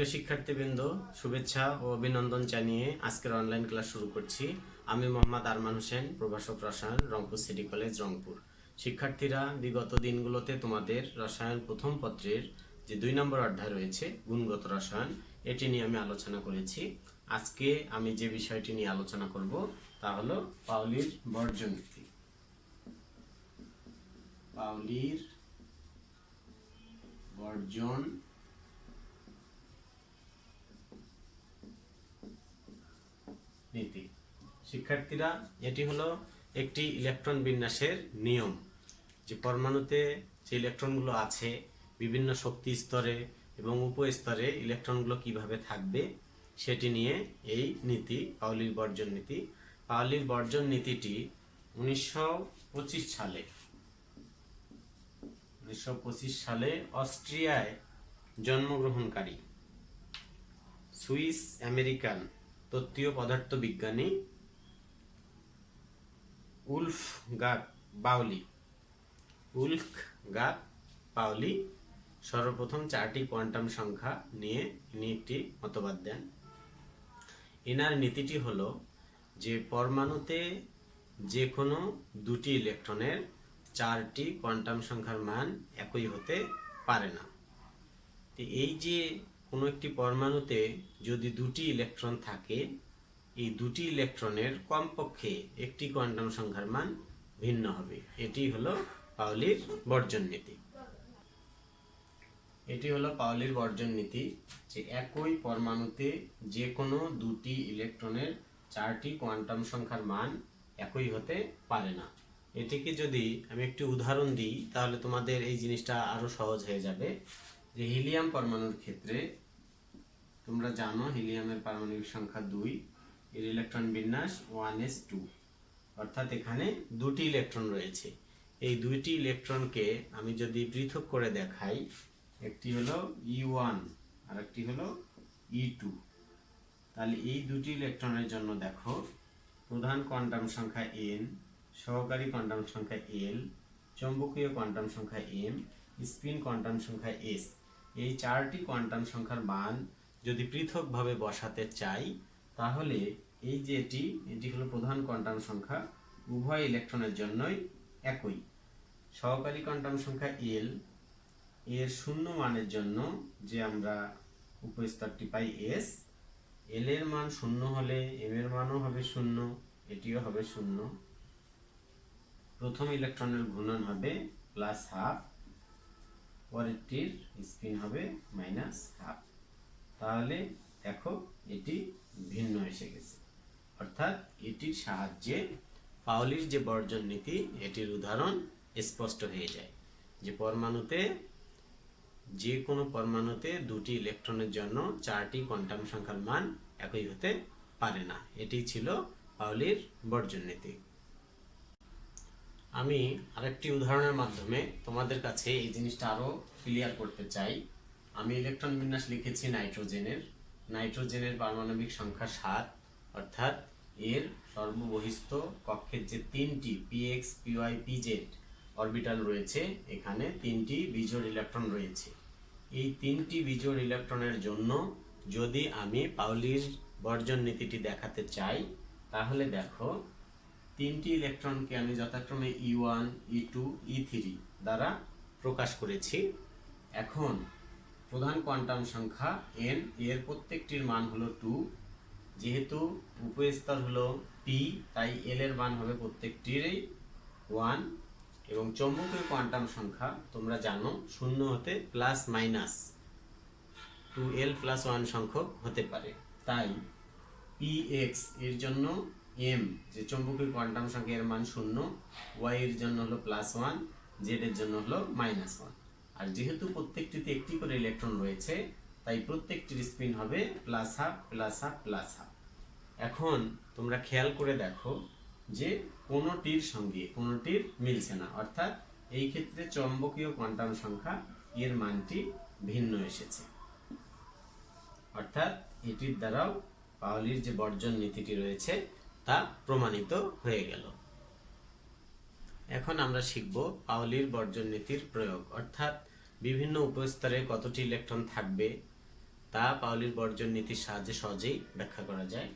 প্রিয় শিক্ষার্থীবৃন্দ, শুভেচ্ছা ও অভিনন্দন জানিয়ে আজকের অনলাইন ক্লাস শুরু করছি। আমি মোহাম্মদ আরমান হোসেন, প্রভাষক রসায়ন, রংপুর সিটি কলেজ, রংপুর। শিক্ষার্থীরা, বিগত দিনগুলোতে তোমাদের রসায়ন প্রথম পত্রের যে 2 নম্বর অধ্যায় রয়েছে গুণগত রসায়ন, এটি নিয়ে আমি আলোচনা করেছি। আজকে আমি যে বিষয়টি নিয়ে আলোচনা করব তা হলো পাওলির বর্জন নীতি। পাওলির বর্জন নীতি। শিক্ষার্থীরা, এটি হলো একটি ইলেকট্রন বিন্যাসের নিয়ম, যে পরমাণুতে যে ইলেকট্রনগুলো আছে বিভিন্ন শক্তি স্তরে এবং উপস্তরে ইলেকট্রনগুলো কিভাবে থাকবে সেটি নিয়ে এই নীতি পাওলির বর্জন নীতি। পাওলির বর্জন নীতিটি 1925 সালে অস্ট্রিয়ায় জন্মগ্রহণকারী সুইস আমেরিকান তত্ত্বীয় পদার্থবিজ্ঞানী উলফগাং পাউলি সর্বপ্রথম 4টি কোয়ান্টাম সংখ্যা নিয়ে ইনি একটি মতবাদ দেন। এনার নীতিটি হলো যে পরমাণুতে যে কোনো 2টি ইলেকট্রনের 4টি কোয়ান্টাম সংখ্যার মান একই হতে পারে না। এই যে কোনো একটি পরমাণুতে যদি 2টি ইলেকট্রন থাকে, এই 2টি ইলেকট্রনের কমপক্ষে একটি কোয়ান্টাম সংখ্যার মান ভিন্ন হবে। এটি হলো পাওলির বর্জন নীতি। যে একই পরমাণুতে যে কোনো 2টি ইলেকট্রনের 4টি কোয়ান্টাম সংখ্যার মান একই হতে পারে না। এটিকে যদি আমি একটি উদাহরণ দিই তাহলে তোমাদের এই জিনিসটা আরো সহজ হয়ে যাবে। যে হিলিয়াম পরমাণুর ক্ষেত্রে তোমরা জানো হিলিয়ামের পারমাণবিক সংখ্যা 2, এর ইলেকট্রন বিন্যাস 1s2, অর্থাৎ এখানে 2টি ইলেকট্রন রয়েছে। এই 2টি ইলেকট্রনকে আমি যদি পৃথক করে দেখাই, একটি হলো E1 আর একটি হলো E2, তাহলে এই 2টি ইলেকট্রনের জন্য দেখো প্রধান কোয়ান্টাম সংখ্যা n, সহকারী কোয়ান্টাম সংখ্যা l, চৌম্বকীয় কোয়ান্টাম সংখ্যা m, স্পিন কোয়ান্টাম সংখ্যা s। এই 4টি কোয়ান্টাম সংখ্যার মান যদি পৃথকভাবে বসাতে চাই তাহলে এই যে এটি হলো প্রধান কোয়ান্টাম সংখ্যা, উভয় ইলেকট্রনের জন্যই একই। সহকারী কোয়ান্টাম সংখ্যা l এর শূন্য মানের জন্য যে আমরা উপস্তরটি পাই s, l এর মান 0 হলে m এর মানও হবে 0, এটিও হবে 0। প্রথম ইলেকট্রনের ঘূর্ণন হবে +12, পরেরটির স্পিন হবে -12। তাহলে দেখো এটি ভিন্ন এসে গেছে। অর্থাৎ এটির সাহায্যে পাওলির যে বর্জন নীতি এটির উদাহরণ স্পষ্ট হয়ে যায়। যে যে কোনো পরমাণুতে 2টি ইলেকট্রনের জন্য 4টি কোয়ান্টাম সংখ্যার মান একই হতে পারে না। এটি ছিল পাওলির বর্জন নীতি। আমি আরেকটি উদাহরণের মাধ্যমে তোমাদের কাছে এই জিনিসটা আরো ক্লিয়ার করতে চাই। আমি ইলেকট্রন বিন্যাস লিখেছি নাইট্রোজেনের পারমাণবিক সংখ্যা 7, অর্থাৎ এর সর্ববহিস্থ কক্ষের যে 3টি px py pz অরবিটাল রয়েছে, এখানে 3টি বিজোড় ইলেকট্রন রয়েছে। এই 3টি বিজোড় ইলেকট্রনের জন্য যদি আমি পাওলির বর্জন নীতিটি দেখাতে চাই তাহলে দেখো 3টি ইলেকট্রনকে আমি যথাক্রমে E1, E2, E3 দ্বারা প্রকাশ করেছি। এখন প্রধান কোয়ান্টাম সংখ্যা n, এর প্রত্যেকটির মান হলো 2। যেহেতু উপস্তর হলো p, তাই l এর মান হবে প্রত্যেকটিরই 1। এবং চৌম্বকীয় কোয়ান্টাম সংখ্যা তোমরা জানো 0 হতে +2l+1 সংখ্যক হতে পারে। তাই px এর জন্য m, যে চৌম্বকীয় কোয়ান্টাম সংখ্যা, এর মান 0, y এর জন্য হলো +1, z এর জন্য হলো -1। আর যেহেতু প্রত্যেকটিতে একটি করে ইলেকট্রন রয়েছে তাই প্রত্যেকটির স্পিন হবে +12+12+12। এখন তোমরা খেয়াল করে দেখো যে কোনোটির সঙ্গে কোনোটির মিলছে না, অর্থাৎ এই ক্ষেত্রে চৌম্বকীয় কোয়ান্টাম সংখ্যা এর মানটি ভিন্ন এসেছে। অর্থাৎ এটির দ্বারাও পাওলির যে বর্জন নীতিটি রয়েছে তা প্রমাণিত হয়ে গেল। এখন আমরা শিখব পাওলির বর্জন নীতির প্রয়োগ, অর্থাৎ বিভিন্ন উপস্তরে কতটি ইলেকট্রন থাকবে তা পাউলির বর্জন নীতির সাহায্যে সহজেই ব্যাখ্যা করা যায়।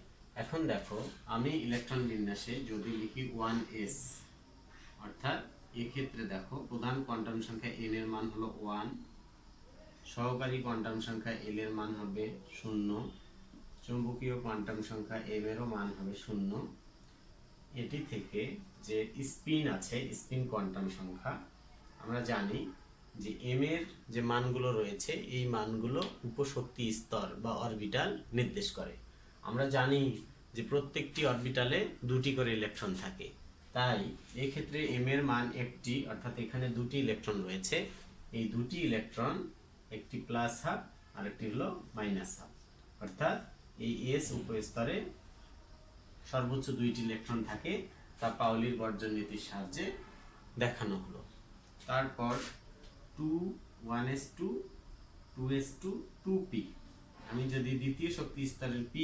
এখন দেখো, আমি ইলেকট্রন বিন্যাসে যদি লিখি 1s, অর্থাৎ এক্ষেত্রে দেখো প্রধান কোয়ান্টাম সংখ্যা n এর মান হলো 1, সহকারী কোয়ান্টাম সংখ্যা l এর মান হবে 0, চৌম্বকীয় কোয়ান্টাম সংখ্যা m এরও মান হবে 0। এটি থেকে যে স্পিন আছে, স্পিন কোয়ান্টাম সংখ্যা, আমরা জানি যে m এর যে মানগুলো রয়েছে এই মানগুলো উপশক্তি স্তর বা অরবিটাল নির্দেশ করে। আমরা জানি যে প্রত্যেকটি অরবিটালে দুটি করে ইলেকট্রন থাকে, তাই এই ক্ষেত্রে m এর মান একটি, অর্থাৎ এখানে দুটি ইলেকট্রন রয়েছে। এই দুটি ইলেকট্রন, একটি প্লাস হাফ আর একটি হলো মাইনাস হাফ, অর্থাৎ এই s উপস্তরে সর্বোচ্চ দুইটি ইলেকট্রন থাকে, তা পাউলির বর্জন নীতির সাহায্যে দেখানো হলো। তারপর 2 1s2 2s2 2p, আমি যদি দ্বিতীয় শক্তি স্তরের p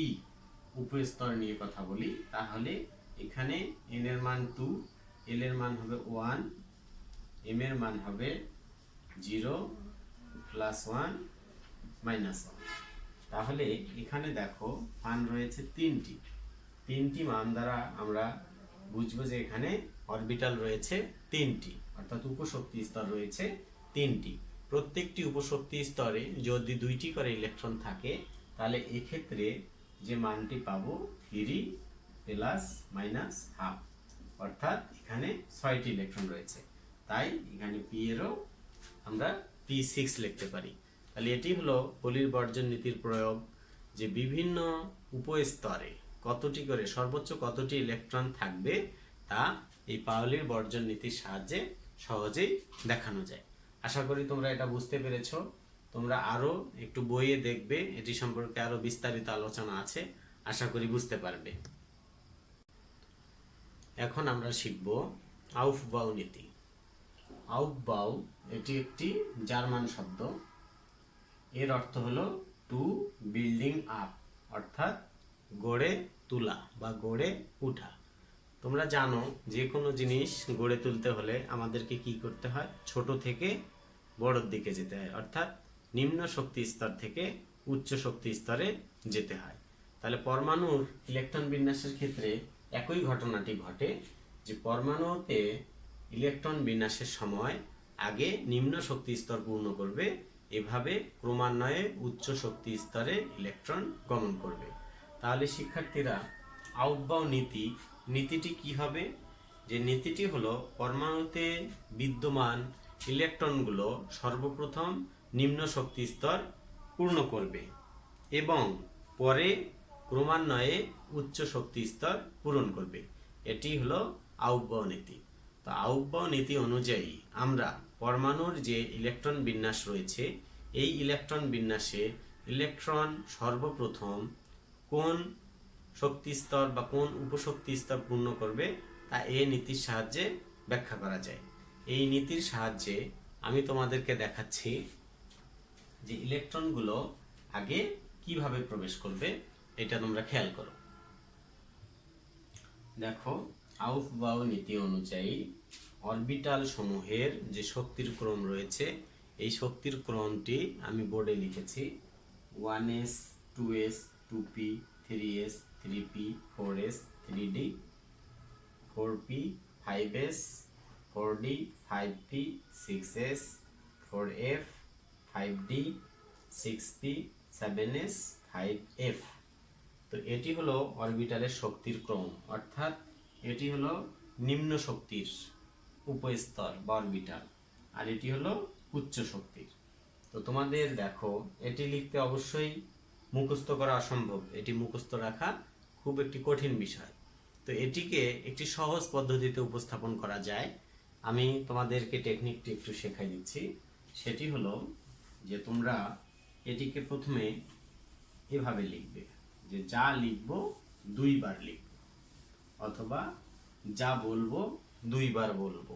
উপস্তর নিয়ে কথা বলি, তাহলে এখানে n এর মান 2, l এর মান হবে 1, m এর মান হবে 0 +1 -1। তাহলে এখানে দেখো মান রয়েছে তিনটি মান দ্বারা আমরা বুঝবো যে এখানে অরবিটাল রয়েছে তিনটি, অর্থাৎ উপশক্তি স্তর রয়েছে তিনটি। প্রত্যেকটি উপশক্তি স্তরে যদি দুইটি করে ইলেকট্রন থাকে, তাহলে এক্ষেত্রে যে মানটি পাবো 3 ± হাফ, অর্থাৎ এখানে 6টি ইলেকট্রন রয়েছে, তাই এখানে p এরও আমরা p6 লিখতে পারি। তাহলে এটি হলো পাউলির বর্জন নীতির প্রয়োগ, যে বিভিন্ন উপস্তরে কতটি করে, সর্বোচ্চ কতটি ইলেকট্রন থাকবে তা এই পাউলির বর্জন নীতির সাহায্যে সহজেই দেখানো যায়। আশা করি তোমরা এটা বুঝতে পেরেছো। তোমরা আরো একটু বইয়ে দেখবে, এটি সম্পর্কে আরো বিস্তারিত আলোচনা আছে, আশা করি বুঝতে পারবে। এখন আমরা শিখব আউফবাউ নীতি। আউফবাউ এটি একটি জার্মান শব্দ, এর অর্থ হলো টু বিল্ডিং আপ, অর্থাৎ গড়ে তোলা বা গড়ে ওঠা। তোমরা জানো যে কোনো জিনিস গড়ে তুলতে হলে আমাদেরকে কি করতে হয়, ছোট থেকে বড়র দিকে যেতে হয়, অর্থাৎ নিম্ন শক্তি স্তর থেকে উচ্চ শক্তি স্তরে যেতে হয়। তাহলে পরমাণুর ইলেকট্রন বিন্যাসের ক্ষেত্রে একই ঘটনাটি ঘটে, যে পরমাণুতে ইলেকট্রন বিন্যাসের সময় আগে নিম্ন শক্তি স্তর পূর্ণ করবে, এভাবে ক্রমান্বয়ে উচ্চ শক্তি স্তরে ইলেকট্রন গমন করবে। তাহলে শিক্ষার্থীরা, আউফবাউ নীতিটি কি হবে? যে নীতিটি হলো পরমাণুতে বিদ্যমান ইলেকট্রনগুলো সর্বপ্রথম নিম্ন শক্তি স্তর পূর্ণ করবে এবং পরে ক্রমান্বয়ে উচ্চ শক্তি স্তর পূরণ করবে। এটি হলো আউফবাউ নীতি। তো আউফবাউ নীতি অনুযায়ী আমরা পরমাণুর যে ইলেকট্রন বিন্যাস রয়েছে, এই ইলেকট্রন বিন্যাসে ইলেকট্রন সর্বপ্রথম কোন শক্তি স্তর বা কোন উপশক্তি স্তর পূর্ণ করবে তা এই নীতির সাহায্যে ব্যাখ্যা করা যায়। এই নীতির সাহায্যে আমি তোমাদেরকে দেখাচ্ছি যে ইলেকট্রনগুলো আগে কিভাবে প্রবেশ করবে, এটা তোমরা খেয়াল করো। দেখো, আউফবাউ নীতি অনুযায়ী অরবিটাল সমূহের যে শক্তির ক্রম রয়েছে, এই শক্তির ক্রমটি আমি বোর্ডে লিখেছি। 1s 2s 2p 3s 3p 4s 3d 4p 5s 4d 5p 6s 4f 5d 6p 7s 5f। তো এটি হলো অরবিটালের শক্তির ক্রম, অর্থাৎ এটি হলো নিম্ন শক্তির উপস্তর বা অরবিটাল, আর এটি হলো উচ্চ শক্তির। তো তোমাদের দেখো, এটি লিখতে অবশ্যই মুখস্থ করা অসম্ভব, এটি মুখস্থ রাখা খুব একটি কঠিন বিষয়। তো এটিকে একটি সহজ পদ্ধতিতে উপস্থাপন করা যায়। আমি তোমাদেরকে টেকনিকটি একটু শেখাই দিচ্ছি। সেটি হলো যে তোমরা এটিকে প্রথমে এভাবে লিখবে, যে যা লিখবো দুইবার লিখব, অথবা যা বলবো দুইবার বলবো।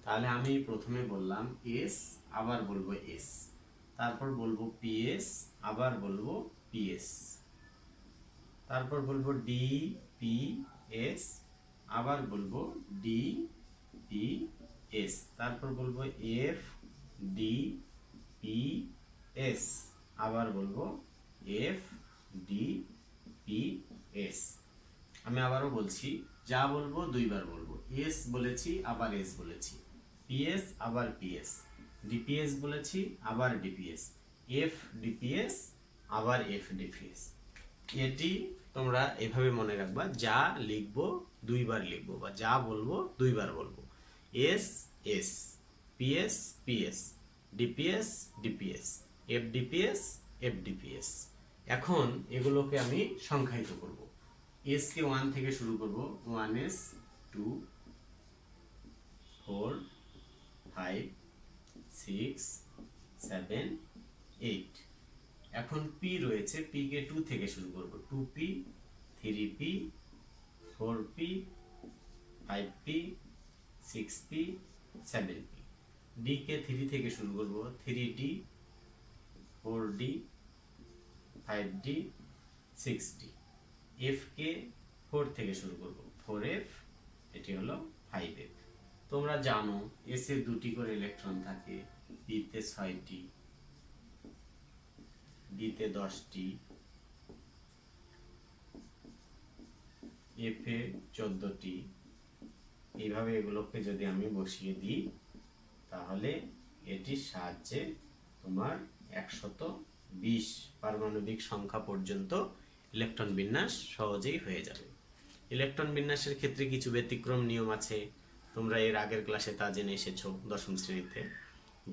তাহলে আমি প্রথমে বললাম এস, আবার বলবো এস, তারপর বলবো পিএস, আবার বলবো পিএস, তারপর বলবো ডি পি এস, আবার বলবো ডি পি এস, তারপর বলবো এফ ডি পি এস, আবার বলবো এফ ডি পি এস। আমি আবারও বলছি, যা বলবো দুইবার বলবো। এস বলেছি আবার এস বলেছি, পিএস আবার পিএস, ডিপিএস বলেছি আবার ডিপিএস, এফ ডিপিএস আবার এফ ডিপিএস। এটি তোমরা এভাবে মনে রাখবা, যা লিখবো দুইবার লিখবো বা যা বলবো দুইবার বলবো। S S, PS PS, DPS DPS, FDPS FDPS. এখন এগুলোকে আমি সংখ্যায়িত করব। এস কে 1 থেকে শুরু করব, 1s 2 4 5 6 7 8। এখন পি রয়েছে, পি কে 2 থেকে শুরু করব, 2p 3p 4p 5p 6p 7p। D কে 3 থেকে শুরু করব, 3d 4d 5d 6d। F কে 4 থেকে শুরু করব, 4f, এটি হলো 5f। তোমরা জানো এস এ 2টি করে ইলেকট্রন থাকে, পি তে 6টি, ডি তে 10টি, এফ এ 14টি। এইভাবে এগুলোকে যদি আমি বসিয়ে দিই তাহলে এটির সাহায্যে তোমার 120 পারমাণবিক সংখ্যা পর্যন্ত ইলেকট্রন বিন্যাস সহজেই হয়ে যাবে। ইলেকট্রন বিন্যাসের ক্ষেত্রে কিছু ব্যতিক্রম নিয়ম আছে, তোমরা এর আগের ক্লাসে তা জেনে এসেছো দশম শ্রেণীতে,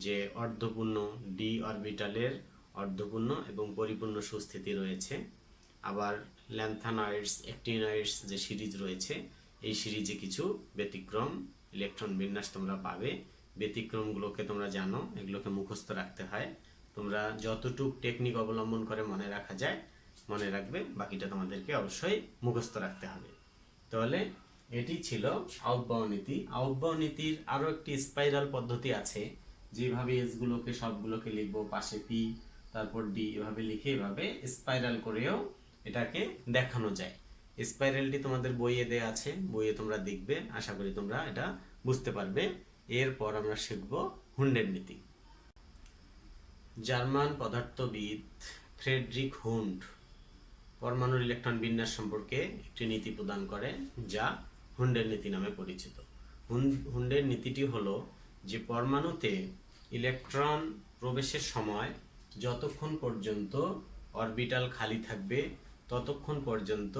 যে অর্ধপূর্ণ ডি অরবিটালের অর্ধপূর্ণ এবং পরিপূর্ণ সুস্থিতি রয়েছে। আবার ল্যান্থানয়েডস অ্যাক্টিনয়েডস যে সিরিজ রয়েছে, এই সিরিজে কিছু ব্যতিক্রম ইলেকট্রন বিন্যাস তোমরা পাবে। ব্যতিক্রমগুলোকে তোমরা জানো, এগুলোকে মুখস্থ রাখতে হয়। তোমরা যতটুক টেকনিক অবলম্বন করে মনে রাখা যায় মনে রাখবে, বাকিটা তোমাদেরকে অবশ্যই মুখস্থ রাখতে হবে। তাহলে এটি ছিল আউটবাউ নীতি। আউটবাউ নীতির আরও একটি স্পাইরাল পদ্ধতি আছে, যেভাবে এসগুলোকে সবগুলোকে লিখবো, পাশে পি তারপর ডি, এভাবে লিখে এভাবে স্পাইরাল করেও এটাকে দেখানো যায়। স্পাইরালটি তোমাদের বইয়ে দেয়া আছে, বইয়ে তোমরা দেখবে, আশা করি তোমরা এটা বুঝতে পারবে। এরপর আমরা শিখব হুন্ডের নীতি। জার্মান পদার্থবিদ ফ্রেডরিক হুন্ড পরমাণুর ইলেকট্রন বিন্যাস সম্পর্কে একটি নীতি প্রদান করে, যা হুন্ডের নীতি নামে পরিচিত। হুন্ডের নীতিটি হলো যে পরমাণুতে ইলেকট্রন প্রবেশের সময় যতক্ষণ পর্যন্ত অরবিটাল খালি থাকবে ততক্ষণ পর্যন্ত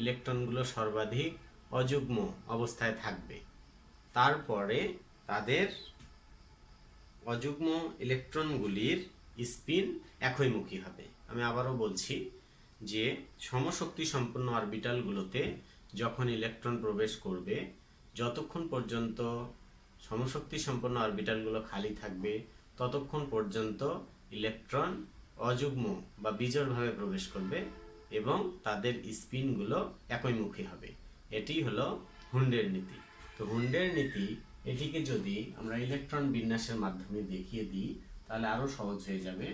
ইলেকট্রনগুলো সর্বাধিক অযুগ্ম অবস্থায় থাকবে। তারপরে তাদের অযুগ্ম ইলেকট্রনগুলির স্পিন একইমুখী হবে। আমি আবারও বলছি যে সমশক্তি সম্পন্ন অরবিটালগুলোতে যখন ইলেকট্রন প্রবেশ করবে, যতক্ষণ পর্যন্ত সমশক্তি সম্পন্ন অরবিটালগুলো খালি থাকবে ততক্ষণ পর্যন্ত ইলেকট্রন অযুগ্ম বা বিজোড়ভাবে প্রবেশ করবে এবং তাদের স্পিনগুলো একইমুখী হবে। এটি হলো হুন্ডের নীতি। তো হুন্ডের নীতি এটিকে যদি আমরা ইলেকট্রন বিন্যাসের মাধ্যমে দেখিয়ে দিই তাহলে আরো সহজ হয়ে যাবে।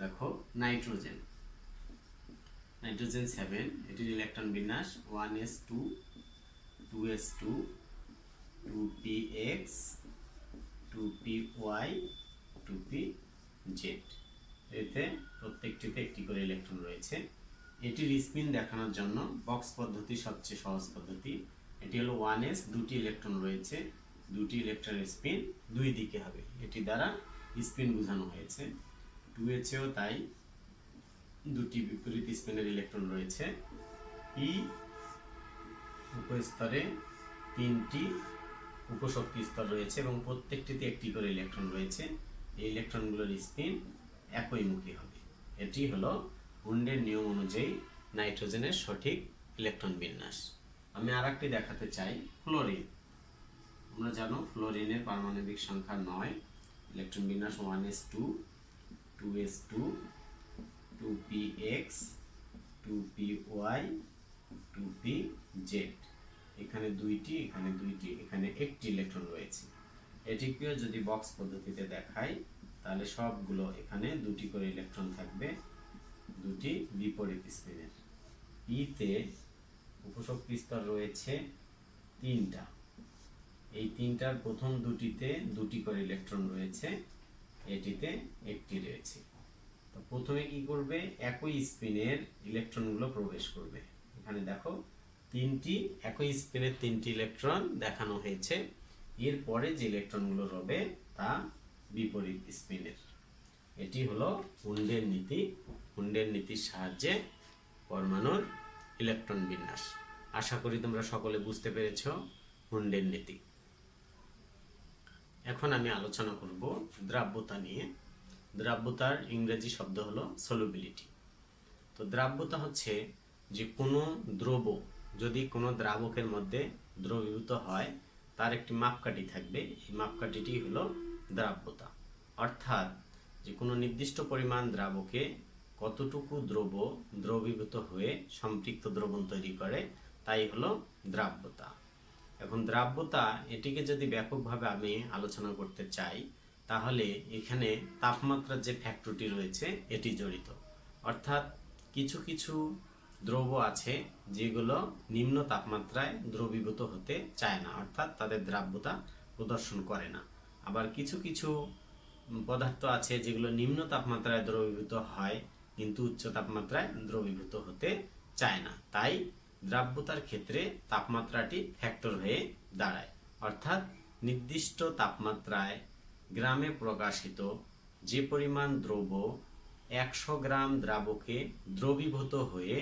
দেখো, নাইট্রোজেন 7, এটির ইলেকট্রন বিন্যাস 1s2 2s2 2px 2py 2pz। এতে প্রত্যেকটিতে একটি করে ইলেকট্রন রয়েছে। এটির স্পিন দেখানোর জন্য বক্স পদ্ধতি সবচেয়ে সহজ পদ্ধতি। এটি হলো 1s, দুটি ইলেকট্রন রয়েছে, দুটি ইলেকট্রনের স্পিন দুই দিকে হবে, এটি দ্বারা স্পিন বোঝানো হয়েছে। 2h এও তাই, দুটি বিপরীত স্পিনের ইলেকট্রন রয়েছে। পি উপস্তরে 3টি উপশক্তি স্তর রয়েছে এবং প্রত্যেকটিতে একটি করে ইলেকট্রন রয়েছে। এই ইলেকট্রনগুলোর স্পিন একইমুখী হবে। এটি হলো হুন্ডের নিয়ম অনুযায়ী নাইট্রোজেনের সঠিক ইলেকট্রন বিন্যাস। আমি আরেকটি দেখাতে চাই, ফ্লোরিন। তোমরা জানো ফ্লোরিনের পারমাণবিক সংখ্যা 9, ইলেকট্রন বিন্যাস 1s2 2s2 2px 2py 2pz। এখানে দুইটি, এখানে দুইটি, এখানে একটি ইলেকট্রন রয়েছে। এটিকেও যদি বক্স পদ্ধতিতে দেখাই তাহলে সবগুলো এখানে দুটি করে ইলেকট্রন থাকবে, দুটি বিপরীত স্পিনের। পিতে উপশক্তি স্তর রয়েছে 3টা, এই 3টার প্রথম দুটিতে দুটি করে ইলেকট্রন রয়েছে, এটিতে একটি রয়েছে। তো প্রথমে কি করবে, একই স্পিনের ইলেকট্রনগুলো প্রবেশ করবে। এখানে দেখো একই স্পিনের 3টি ইলেকট্রন দেখানো হয়েছে। এরপরে যে ইলেকট্রনগুলো রবে তা বিপরীত স্পিনের। এটি হলো হুন্ডের নীতি। হুন্ডের নীতির সাহায্যে পরমাণুর ইলেকট্রন বিন্যাস। আশা করি তোমরা সকলে বুঝতে পেরেছ হুন্ডের নীতি। এখন আমি আলোচনা করব দ্রাব্যতা নিয়ে। দ্রাব্যতার ইংরেজি শব্দ হলো সলিবিলিটি। তো দ্রাব্যতা হচ্ছে যে কোনো দ্রব্য যদি কোনো দ্রাবকের মধ্যে দ্রবীভূত হয় তার একটি মাপকাঠি থাকবে, এই মাপকাঠিটি হলো দ্রাব্যতা। অর্থাৎ যে কোনো নির্দিষ্ট পরিমাণ দ্রাবকে কতটুকু দ্রব্য দ্রবীভূত হয়ে সম্পৃক্ত দ্রবণ তৈরি করে তাই হলো দ্রাব্যতা। এখন দ্রাব্যতা এটিকে যদি ব্যাপকভাবে আমি আলোচনা করতে চাই তাহলে এখানে তাপমাত্রার যে ফ্যাক্টরটি রয়েছে এটি জড়িত। অর্থাৎ কিছু কিছু দ্রব্য আছে যেগুলো নিম্ন তাপমাত্রায় দ্রবীভূত হতে চায় না, অর্থাৎ তাদের দ্রাব্যতা প্রদর্শন করে না। আবার কিছু কিছু পদার্থ আছে যেগুলো নিম্ন তাপমাত্রায় দ্রবীভূত হয় কিন্তু উচ্চ তাপমাত্রায় দ্রবীভূত হতে চায় না। তাই দ্রাব্যতার ক্ষেত্রে তাপমাত্রাটি ফ্যাক্টর হয়ে দাঁড়ায়। অর্থাৎ নির্দিষ্ট তাপমাত্রায় গ্রামে প্রকাশিত যে পরিমাণ দ্রব্য 100 গ্রাম দ্রাবকে দ্রবীভূত হয়ে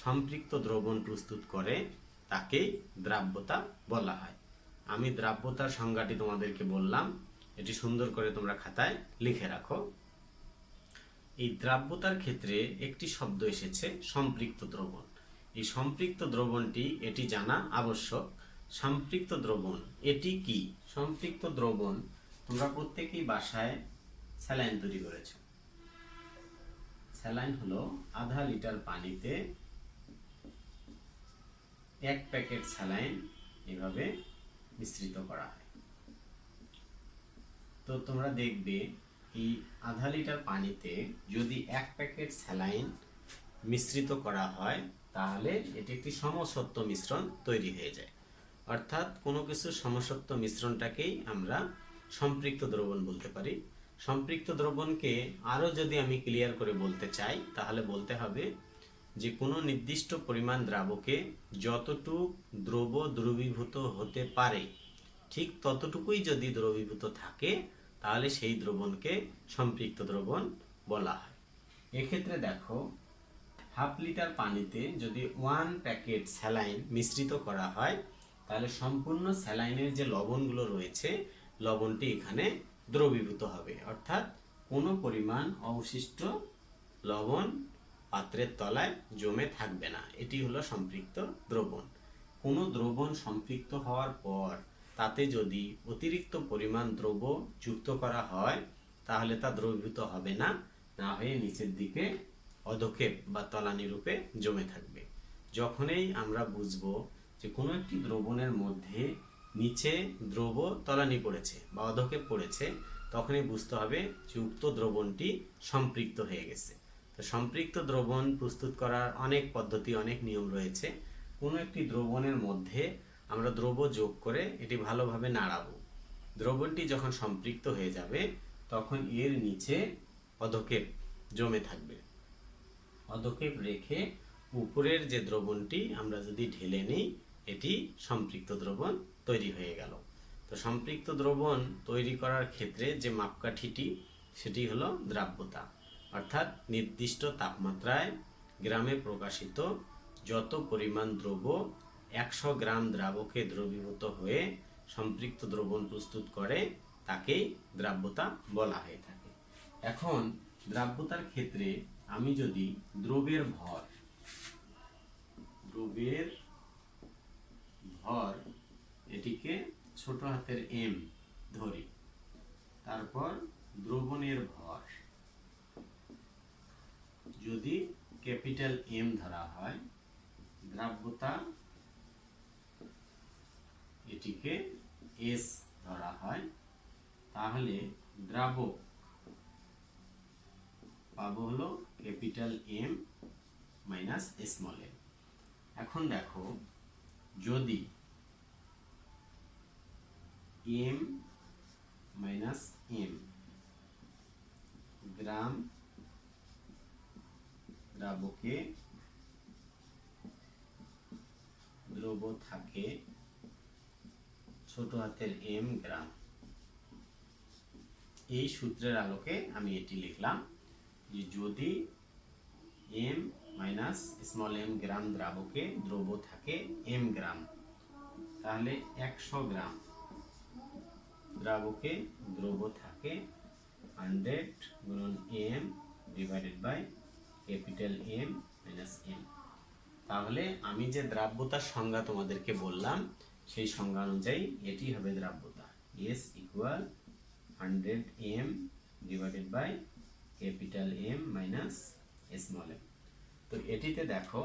সম্পৃক্ত দ্রবণ প্রস্তুত করে তাকেই দ্রাব্যতা বলা হয়। আমি দ্রাব্যতার সংজ্ঞাটি তোমাদেরকে বললাম, এটি সুন্দর করে তোমরা খাতায় লিখে রাখো। এই দ্রাব্যতার ক্ষেত্রে একটি শব্দ এসেছে সম্পৃক্ত দ্রবণ। এই সম্পৃক্ত দ্রবণটি এটি জানা আবশ্যক। সম্পৃক্ত দ্রবণ এটি কি? সম্পৃক্ত দ্রবণ তোমরা প্রত্যেকেই বাসায় স্যালাইন তৈরি করেছো। স্যালাইন হলো আধা লিটার পানিতে 1 প্যাকেট স্যালাইন এভাবে মিশ্রিত করা হয়। তো তোমরা দেখবে এই আধা লিটার পানিতে যদি 1 প্যাকেট স্যালাইন মিশ্রিত করা হয় তাহলে এটি একটি সমসত্ব মিশ্রণ তৈরি হয়ে যায়। অর্থাৎ কোনো কিছু সমসত্ব মিশ্রণটাকেই আমরা সম্পৃক্ত দ্রবণ বলতে পারি। সম্পৃক্ত দ্রবণকে আরও যদি আমি ক্লিয়ার করে বলতে চাই তাহলে বলতে হবে যে কোনো নির্দিষ্ট পরিমাণ দ্রাবকে যতটুকু দ্রব্য দ্রবীভূত হতে পারে ঠিক ততটুকুই যদি দ্রবীভূত থাকে তাহলে সেই দ্রবণকে সম্পৃক্ত দ্রবণ বলা হয়। এক্ষেত্রে দেখো, হাফ লিটার পানিতে যদি 1 প্যাকেট স্যালাইন মিশ্রিত করা হয় তাহলে সম্পূর্ণ স্যালাইনের যে লবণগুলো রয়েছে লবণটি এখানে দ্রবীভূত হবে। অর্থাৎ কোনো পরিমাণ অবশিষ্ট লবণ পাত্রের তলায় জমে থাকবে না। এটি হলো সম্পৃক্ত দ্রবণ। কোনো দ্রবণ সম্পৃক্ত হওয়ার পর তাতে যদি অতিরিক্ত পরিমাণ দ্রব্য যুক্ত করা হয় তাহলে তা দ্রবীভূত হবে না, না হয়ে নিচের দিকে অধক্ষেপ বা তলানি রূপে জমে থাকবে। যখনই আমরা বুঝবো যে কোনো একটি দ্রবণের মধ্যে নিচে দ্রব্য তলানি পড়েছে বা অধক্ষেপ পড়েছে তখনই বুঝতে হবে যে উক্ত দ্রবণটি সম্পৃক্ত হয়ে গেছে। তো সম্পৃক্ত দ্রবণ প্রস্তুত করার অনেক পদ্ধতি, অনেক নিয়ম রয়েছে। কোনো একটি দ্রবণের মধ্যে আমরা দ্রব্য যোগ করে এটি ভালোভাবে নাড়াবো। দ্রবণটি যখন সম্পৃক্ত হয়ে যাবে তখন এর নিচে অধক্ষেপ জমে থাকবে। অধক্ষেপ রেখে উপরের যে দ্রবণটি আমরা যদি ঢেলে নিই এটি সম্পৃক্ত দ্রবণ তৈরি হয়ে গেল। তো সম্পৃক্ত দ্রবণ তৈরি করার ক্ষেত্রে যে মাপকাঠিটি সেটি হলো দ্রাব্যতা। অর্থাৎ নির্দিষ্ট তাপমাত্রায় গ্রামে প্রকাশিত যত পরিমাণ দ্রব্য 100 গ্রাম দ্রাবকে দ্রবীভূত হয়ে সম্পৃক্ত দ্রবণ প্রস্তুত করে তাকেই দ্রাব্যতা বলা হয়ে থাকে। এখন দ্রাব্যতার ক্ষেত্রে আমি যদি দ্রব্যের ভর এটিকে ছোট হাতের m ধরি, তারপর দ্রবণের ভর যদি ক্যাপিটাল M ধরা হয়, দ্রাব্যতা এটিকে S ধরা হয়, তাহলে দ্রাবক পাবো হলো capital M minus small m। এখন দেখো, যদি m মাইনাস m গ্রাম দ্রাবকে দ্রব থাকে ছোট হাতের m গ্রাম। এই সূত্রের আলোকে আমি এটি লিখলাম যে যদি m মাইনাস স্মল m গ্রাম দ্রাবকে দ্রব থাকে m গ্রাম, তাহলে 100 গ্রাম দ্রাবকে দ্রব থাকে 100 গুণন m divided by capital M minus m। তাহলে আমি যে দ্রাব্যতার সংজ্ঞা তোমাদেরকে বললাম সেই সংজ্ঞা অনুযায়ী এটি হবে দ্রাব্যতা, S equal 100 m divided by capital M minus small m। তো এটিতে দেখো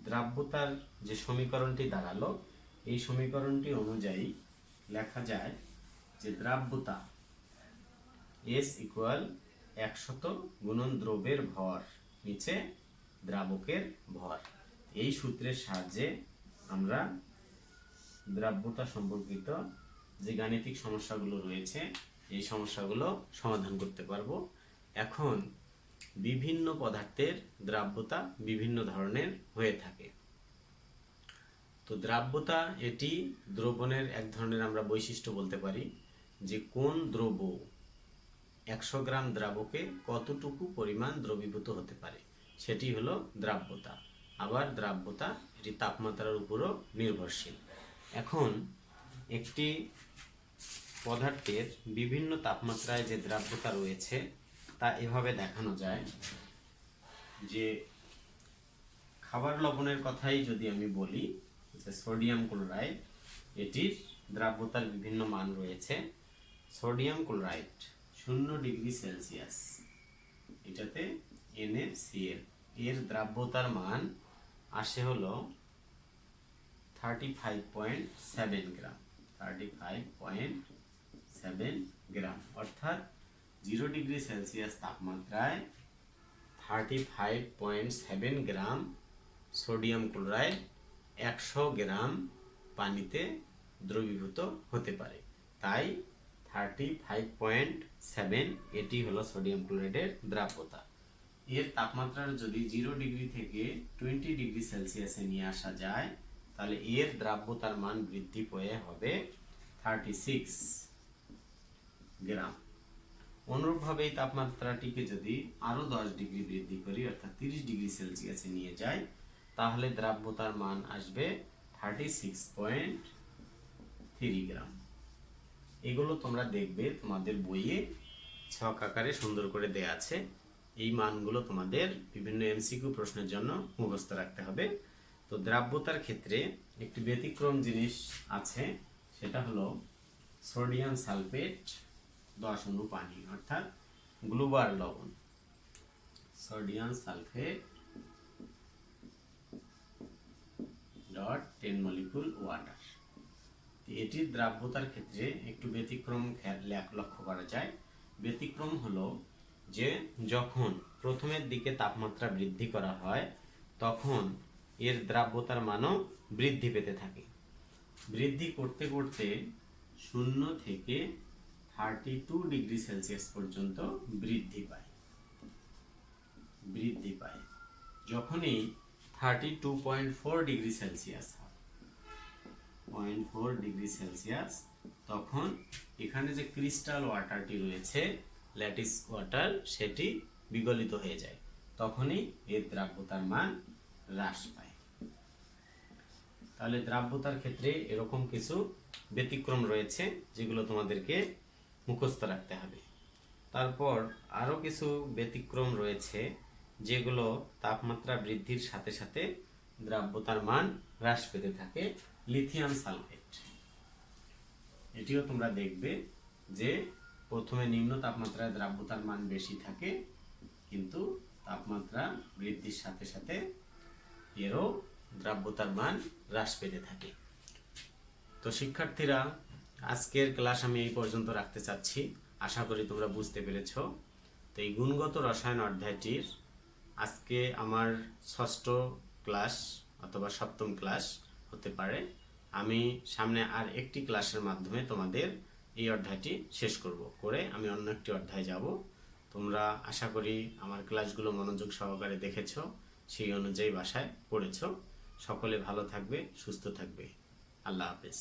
দ্রাব্যতার যে সমীকরণটি দাঁড়ালো, এই সমীকরণটি অনুযায়ী লেখা যায় যে দ্রাব্যতা S ইকুয়াল 100 গুণন দ্রবের ভর নিচে দ্রাবকের ভর। এই সূত্রের সাহায্যে আমরা দ্রাব্যতা সম্পর্কিত যে গাণিতিক সমস্যাগুলো রয়েছে এই সমস্যাগুলো সমাধান করতে পারবো। এখন বিভিন্ন পদার্থের দ্রাব্যতা বিভিন্ন ধরনের হয়ে থাকে। তো দ্রাব্যতা এটি দ্রবণের এক ধরনের আমরা বৈশিষ্ট্য বলতে পারি যে কোন দ্রব্য 100 গ্রাম দ্রাবকে কতটুকু পরিমাণ দ্রবীভূত হতে পারে, সেটি হলো দ্রাব্যতা। আবার দ্রাব্যতা এটি তাপমাত্রার উপরও নির্ভরশীল। এখন একটি পদার্থের বিভিন্ন তাপমাত্রায় যে দ্রাব্যতা রয়েছে তা এভাবে দেখানো যায় যে খাবার লবণের কথাই যদি আমি বলি যে সোডিয়াম ক্লোরাইড, এটির দ্রাব্যতার বিভিন্ন মান রয়েছে। সোডিয়াম ক্লোরাইড 0 ডিগ্রি সেলসিয়াস, এটাতে NaCl, এর দ্রাব্যতার মান আসে হলো 35.7 গ্রাম, 35.7 গ্রাম, অর্থাৎ 0 ডিগ্রি সেলসিয়াস তাপমাত্রায় 35.7 গ্রাম সোডিয়াম ক্লোরাইড 100 গ্রাম পানিতে দ্রবীভূত হতে পারে। তাই 35.7 এটি হলো সোডিয়াম ক্লোরাইডের দ্রাব্যতা। এর তাপমাত্রার যদি 0 ডিগ্রি থেকে 20 ডিগ্রি সেলসিয়াসে নিয়ে আসা যায় তাহলে এর দ্রাব্যতার মান বৃদ্ধি পেয়ে হবে 36 গ্রাম। অনুরূপভাবে এই তাপমাত্রাটিকে যদি আরো 10 ডিগ্রি বৃদ্ধি করি অর্থাৎ 30 ডিগ্রি সেলসিয়াসে নিয়ে যাই তাহলে দ্রাব্যতার মান আসবে 36.3 গ্রাম। এগুলো তোমরা দেখবে তোমাদের বইয়ে ছক আকারে সুন্দর করে দেয়া আছে। এই মানগুলো তোমাদের বিভিন্ন MCQ প্রশ্নের জন্য মুখস্থ রাখতে হবে। তো দ্রাব্যতার ক্ষেত্রে একটি ব্যতিক্রম জিনিস আছে, সেটা হলো সোডিয়াম সালফেট 10 অণু পানি অর্থাৎ গ্লুবার লবণ। Sodium sulphate dot 10 molecule water. এটির দ্রাব্যতার ক্ষেত্রে একটু ব্যতিক্রম লক্ষ্য করা যায়। ব্যতিক্রম হলো যে যখন প্রথমের দিকে তাপমাত্রা বৃদ্ধি করা হয় তখন এর দ্রাব্যতার মানও বৃদ্ধি পেতে থাকে। বৃদ্ধি করতে করতে 0 থেকে 32 ডিগ্রি সেলসিয়াস পর্যন্ত বৃদ্ধি পায়। যখনই 32.4 ডিগ্রি সেলসিয়াস হয়, 0.4 ডিগ্রি সেলসিয়াস, তখন এখানে যে ক্রিস্টাল ওয়াটারটি রয়েছে ল্যাটিস ওয়াটার সেটি বিগলিত হয়ে যায়, তখনই এর দ্রাব্যতার মান হ্রাস পায়। তাহলে দ্রাব্যতার ক্ষেত্রে এরকম কিছু ব্যতিক্রম রয়েছে যেগুলো তোমাদেরকে মুখস্থ রাখতে হবে। তারপর আরো কিছু ব্যতিক্রম রয়েছে যেগুলো তাপমাত্রা বৃদ্ধির সাথে সাথে দ্রাব্যতার মান হ্রাস পেতে থাকে। লিথিয়াম সালফেট, এটিও তোমরা দেখবে যে প্রথমে নিম্ন তাপমাত্রায় দ্রাব্যতার মান বেশি থাকে, কিন্তু তাপমাত্রা বৃদ্ধির সাথে সাথে এরও দ্রাব্যতার মান হ্রাস পেতে থাকে। তো শিক্ষার্থীরা, আজকের ক্লাস আমি এই পর্যন্ত রাখতে চাচ্ছি। আশা করি তোমরা বুঝতে পেরেছ। তো এই গুণগত রসায়ন অধ্যায়টির আজকে আমার 6ষ্ঠ ক্লাস অথবা 7ম ক্লাস হতে পারে। আমি সামনে আর একটি ক্লাসের মাধ্যমে তোমাদের এই অধ্যায়টি শেষ করে আমি অন্য একটি অধ্যায় যাব। তোমরা আশা করি আমার ক্লাসগুলো মনোযোগ সহকারে দেখেছো সেই অনুযায়ী বাসায় পড়েছো। সকলে ভালো থাকবে, সুস্থ থাকবে। আল্লাহ হাফেজ।